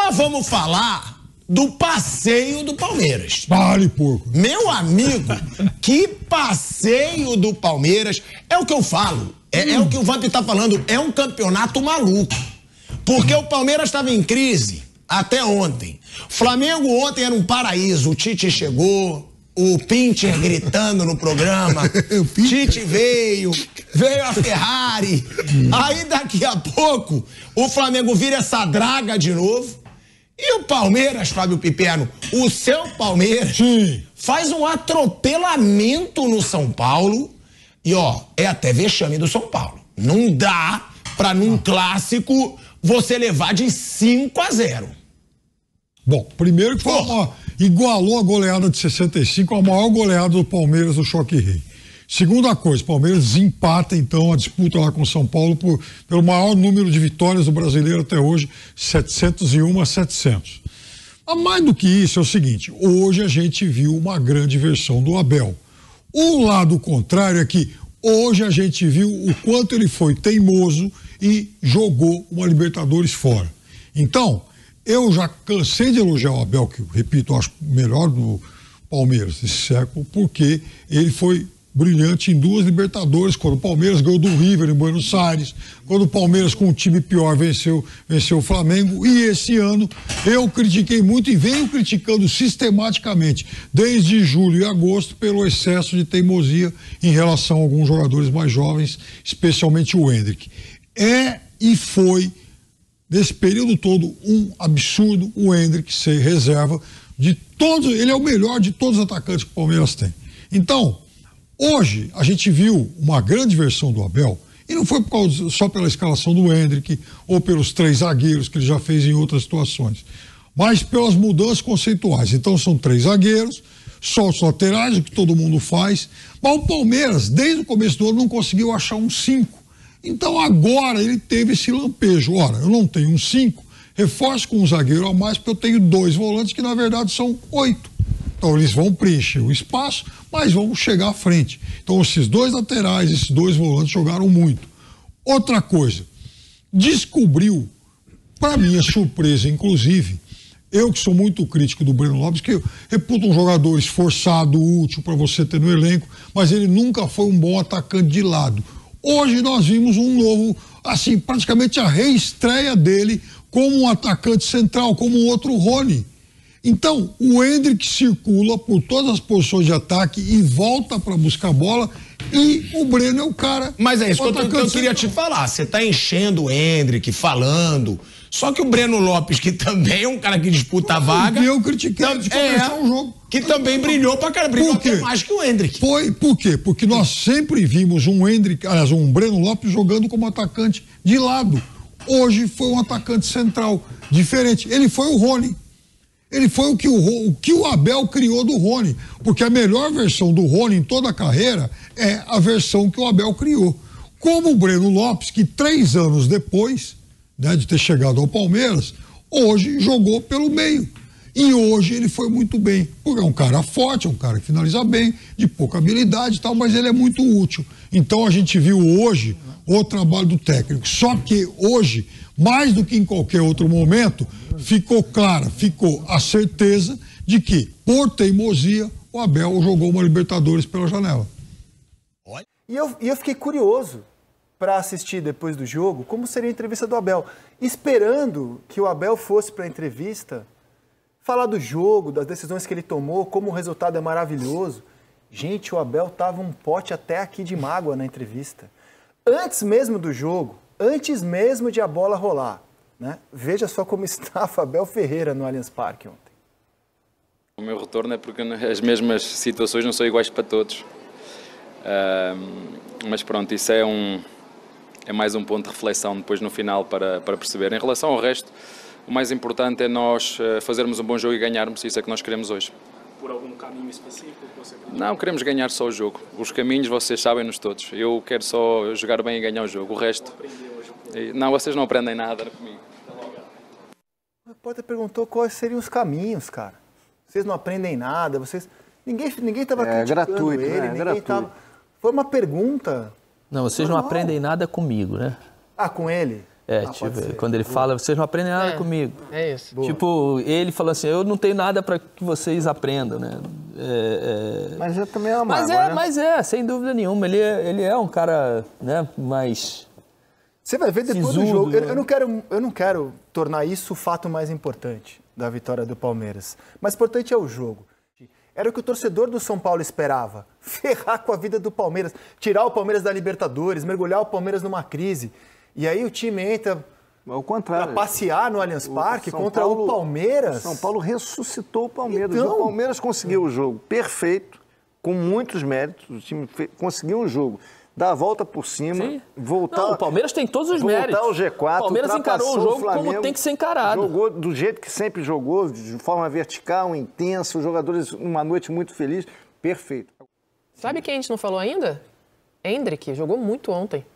Mas vamos falar do passeio do Palmeiras. Vale, porco. Meu amigo, que passeio do Palmeiras. É o que eu falo. É o que o Vamp tá falando. É um campeonato maluco. Porque o Palmeiras estava em crise até ontem. Flamengo ontem era um paraíso. O Tite chegou, o Pinter gritando no programa. Tite veio a Ferrari. Aí daqui a pouco o Flamengo vira essa draga de novo. E o Palmeiras, Fábio Pipeno, o seu Palmeiras, faz um atropelamento no São Paulo. E ó, é até vexame do São Paulo. Não dá pra num clássico você levar de 5-0. Bom, primeiro que igualou a goleada de 65 a maior goleada do Palmeiras no Choque Rei. Segunda coisa, o Palmeiras desempata então a disputa lá com o São Paulo pelo maior número de vitórias do brasileiro até hoje, 701-700. Mas mais do que isso é o seguinte, hoje a gente viu uma grande versão do Abel. O lado contrário é que hoje a gente viu o quanto ele foi teimoso e jogou uma Libertadores fora. Então, eu já cansei de elogiar o Abel, que, repito, eu acho o melhor do Palmeiras desse século, porque ele foi brilhante em 2 Libertadores, quando o Palmeiras ganhou do River em Buenos Aires, quando o Palmeiras com um time pior venceu o Flamengo, e esse ano eu critiquei muito e venho criticando sistematicamente, desde julho e agosto, pelo excesso de teimosia em relação a alguns jogadores mais jovens, especialmente o Endrick. E foi, nesse período todo, um absurdo o Endrick ser reserva de todos, ele é o melhor de todos os atacantes que o Palmeiras tem. Então, hoje, a gente viu uma grande versão do Abel, e não foi só pela escalação do Endrick ou pelos 3 zagueiros que ele já fez em outras situações, mas pelas mudanças conceituais. Então, são 3 zagueiros, só os laterais, o que todo mundo faz, mas o Palmeiras, desde o começo do ano, não conseguiu achar um 5. Então, agora ele teve esse lampejo. Ora, eu não tenho um 5, reforço com um zagueiro a mais, porque eu tenho 2 volantes que, na verdade, são 8. Então eles vão preencher o espaço, mas vão chegar à frente. Então esses 2 laterais, esses 2 volantes jogaram muito. Outra coisa, descobriu, para minha surpresa inclusive, eu que sou muito crítico do Breno Lopes, que eu reputo um jogador esforçado, útil para você ter no elenco, mas ele nunca foi um bom atacante de lado. Hoje nós vimos um novo, assim, praticamente a reestreia dele como um atacante central, como um outro Rony. Então, o Endrick circula por todas as posições de ataque e volta para buscar a bola, e o Breno é o cara. Mas é isso que eu queria te falar. Você tá enchendo o Endrick, falando. Só que o Breno Lopes, que também é um cara que disputa a vaga. Que eu critiquei antes de começar o jogo. Que também brilhou pra caramba. Brilhou até mais que o Endrick. Por quê? Porque nós sempre vimos um Breno Lopes jogando como atacante de lado. Hoje foi um atacante central, diferente. Ele foi o Rony. Ele foi o que o Abel criou do Rony, porque a melhor versão do Rony em toda a carreira é a versão que o Abel criou. Como o Breno Lopes, que 3 anos depois, né, de ter chegado ao Palmeiras, hoje jogou pelo meio. E hoje ele foi muito bem, porque é um cara forte, é um cara que finaliza bem, de pouca habilidade e tal, mas ele é muito útil. Então a gente viu hoje o trabalho do técnico. Só que hoje, mais do que em qualquer outro momento, ficou a certeza de que, por teimosia, o Abel jogou uma Libertadores pela janela. E eu fiquei curioso para assistir depois do jogo como seria a entrevista do Abel, esperando que o Abel fosse para a entrevista falar do jogo, das decisões que ele tomou, como o resultado é maravilhoso. Gente, o Abel tava um pote até aqui de mágoa na entrevista. Antes mesmo do jogo, antes mesmo de a bola rolar, né? Veja só como estava Abel Ferreira no Allianz Parque ontem. O meu retorno é porque as mesmas situações não são iguais para todos. Mas pronto, isso é mais um ponto de reflexão depois no final para perceber. Em relação ao resto, o mais importante é nós fazermos um bom jogo e ganharmos, isso é que nós queremos hoje. Por algum caminho específico que você quer? Não, queremos ganhar só o jogo. Os caminhos vocês sabem-nos todos. Eu quero só jogar bem e ganhar o jogo. O resto... Não, vocês não aprendem nada comigo. O repórter perguntou quais seriam os caminhos, cara. Vocês não aprendem nada, vocês... Ninguém estava criticando gratuito, ele, né? ninguém tava... Foi uma pergunta... Não, vocês não aprendem nada comigo, né? Ah, com ele? Quando ele fala, vocês não aprendem nada comigo. É isso. Tipo, ele falou assim, eu não tenho nada para que vocês aprendam, né? Mas é também uma mágoa, mas sem dúvida nenhuma. Ele é um cara, né, mais... Você vai ver depois do jogo. Eu não quero tornar isso o fato mais importante da vitória do Palmeiras. Mas importante é o jogo. Era o que o torcedor do São Paulo esperava. Ferrar com a vida do Palmeiras. Tirar o Palmeiras da Libertadores, mergulhar o Palmeiras numa crise. E aí o time entra para passear no Allianz Parque contra o Palmeiras. O São Paulo ressuscitou o Palmeiras. Então, o Palmeiras conseguiu o jogo perfeito, com muitos méritos. O time conseguiu um jogo. Dar a volta por cima, voltar... Não, o Palmeiras tem todos os méritos. Voltar ao G4, o Palmeiras encarou o jogo Flamengo, como tem que ser encarado. Jogou do jeito que sempre jogou, de forma vertical, intensa, os jogadores, uma noite muito feliz, perfeito. Sabe quem a gente não falou ainda? Endrick, jogou muito ontem.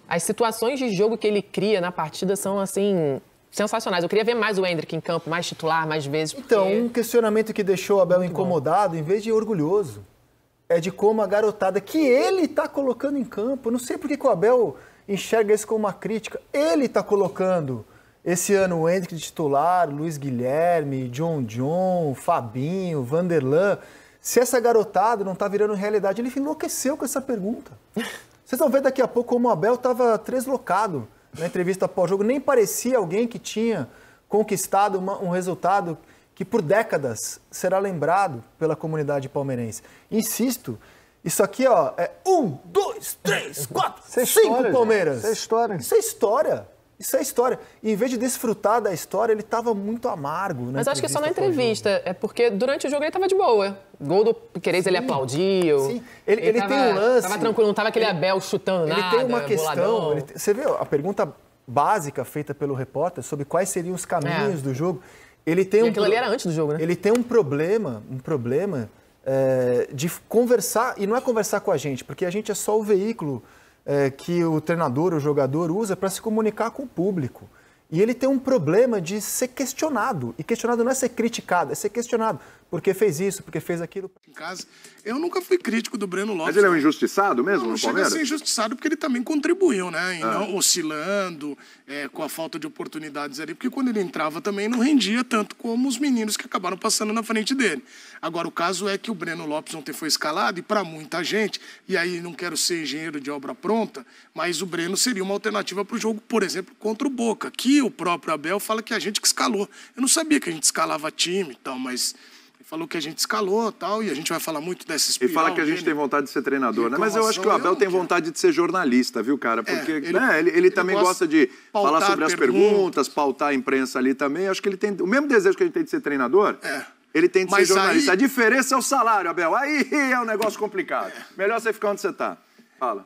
As situações de jogo que ele cria na partida são, assim, sensacionais. Eu queria ver mais o Endrick em campo, mais titular, mais vezes. Porque... Então, um questionamento que deixou o Abel incomodado, em vez de orgulhoso, é de como a garotada que ele está colocando em campo. Eu não sei por que o Abel enxerga isso como uma crítica. Ele está colocando esse ano o Endrick de titular, Luiz Guilherme, John, Fabinho, Vanderlan. Se essa garotada não está virando realidade, ele enlouqueceu com essa pergunta. Vocês vão ver daqui a pouco como o Abel estava treslocado na entrevista pós-jogo. Nem parecia alguém que tinha conquistado um resultado que por décadas será lembrado pela comunidade palmeirense. Insisto, isso aqui é 1, 2, 3, 4, 5 Palmeiras. Isso é história. Isso é história. Isso é história. E em vez de desfrutar da história, ele estava muito amargo. Mas acho que só na entrevista. É porque durante o jogo ele estava de boa. Gol do Piquerez, ele aplaudiu. Sim, ele tem um lance. Estava tranquilo, não estava aquele Abel chutando nada. Ele tem uma questão. Você vê a pergunta básica feita pelo repórter sobre quais seriam os caminhos do jogo. Ele tem aquilo ali era antes do jogo, né? Ele tem um problema de conversar, e não é conversar com a gente, porque a gente é só o veículo que o treinador, o jogador usa para se comunicar com o público. E ele tem um problema de ser questionado. E questionado não é ser criticado, é ser questionado. Porque fez isso, porque fez aquilo. Em casa, eu nunca fui crítico do Breno Lopes. Mas ele é um injustiçado mesmo no Palmeiras? Não chega a ser injustiçado porque ele também contribuiu, né? E não oscilando, com a falta de oportunidades ali. Porque quando ele entrava também não rendia tanto como os meninos que acabaram passando na frente dele. Agora, o caso é que o Breno Lopes ontem foi escalado e para muita gente, e aí não quero ser engenheiro de obra pronta, mas o Breno seria uma alternativa para o jogo, por exemplo, contra o Boca, que o próprio Abel fala que a gente que escalou. Eu não sabia que a gente escalava time e tal, mas... falou que a gente escalou e tal, e a gente vai falar muito dessa espiral. E fala que a gente tem vontade de ser treinador, né? Mas eu acho que o Abel tem vontade de ser jornalista, viu, cara? Porque ele também gosta de falar sobre as perguntas, pautar a imprensa ali também. Acho que ele tem o mesmo desejo que a gente tem de ser treinador, ele tem de ser jornalista. A diferença é o salário, Abel. Aí é um negócio complicado. Melhor você ficar onde você está. Fala.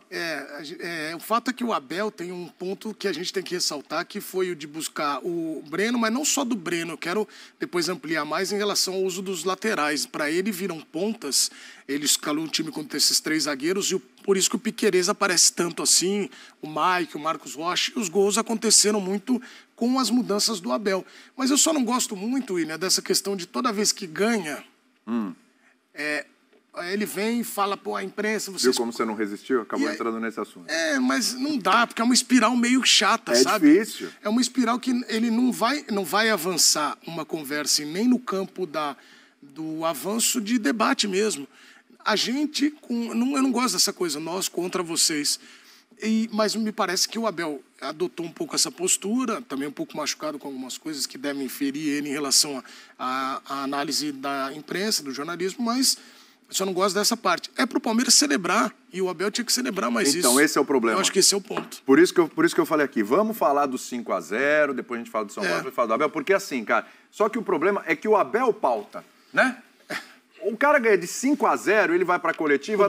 O fato é que o Abel tem um ponto que a gente tem que ressaltar, que foi o de buscar o Breno, mas não só do Breno, eu quero depois ampliar mais em relação ao uso dos laterais. Para ele viram pontas, ele escalou um time contra esses 3 zagueiros, e por isso que o Piquerez aparece tanto assim, o Mike, o Marcos Rocha, e os gols aconteceram muito com as mudanças do Abel. Mas eu só não gosto muito, William, dessa questão de toda vez que ganha, ele vem e fala, pô, a imprensa... Viu como você não resistiu? Acabou entrando nesse assunto. Mas não dá, porque é uma espiral meio chata, sabe? É difícil. É uma espiral que ele não vai avançar uma conversa, e nem no campo do avanço de debate mesmo. A gente, eu não gosto dessa coisa, nós contra vocês. Mas me parece que o Abel adotou um pouco essa postura, também um pouco machucado com algumas coisas que devem ferir ele em relação à análise da imprensa, do jornalismo, mas... eu só não gosto dessa parte. É pro Palmeiras celebrar, e o Abel tinha que celebrar mais isso. Então, esse é o problema. Eu acho que esse é o ponto. Por isso que eu falei aqui, vamos falar do 5-0, depois a gente fala do São Paulo, depois fala do Abel, porque assim, cara, só que o problema é que o Abel pauta, né? O cara ganha de 5-0, ele vai pra coletiva,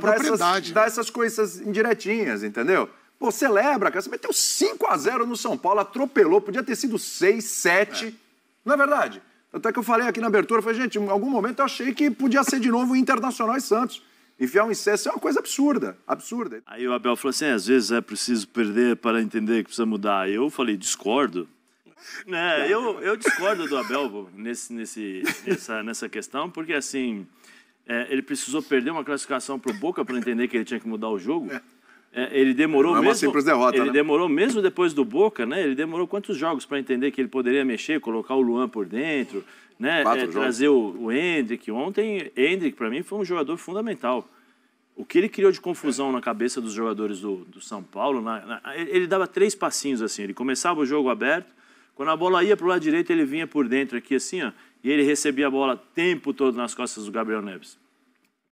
dá essas coisas indiretinhas, entendeu? Pô, celebra, cara, você meteu 5-0 no São Paulo, atropelou, podia ter sido 6, 7, não é verdade? Até que eu falei aqui na abertura, eu falei, gente, em algum momento eu achei que podia ser de novo o Internacional e Santos. Enfiar um incesso é uma coisa absurda, absurda. Aí o Abel falou assim, às vezes é preciso perder para entender que precisa mudar. Eu falei, discordo. Né, eu discordo do Abel nessa questão, porque assim, ele precisou perder uma classificação para o Boca para entender que ele tinha que mudar o jogo. Ele demorou não é uma simples derrota, ele demorou mesmo depois do Boca, né? Ele demorou quantos jogos para entender que ele poderia mexer, colocar o Luan por dentro, né? Trazer o Endrick. Ontem, Endrick, para mim, foi um jogador fundamental. O que ele criou de confusão na cabeça dos jogadores do São Paulo, ele dava 3 passinhos assim. Ele começava o jogo aberto, quando a bola ia para o lado direito, ele vinha por dentro aqui assim, ó, e ele recebia a bola o tempo todo nas costas do Gabriel Neves.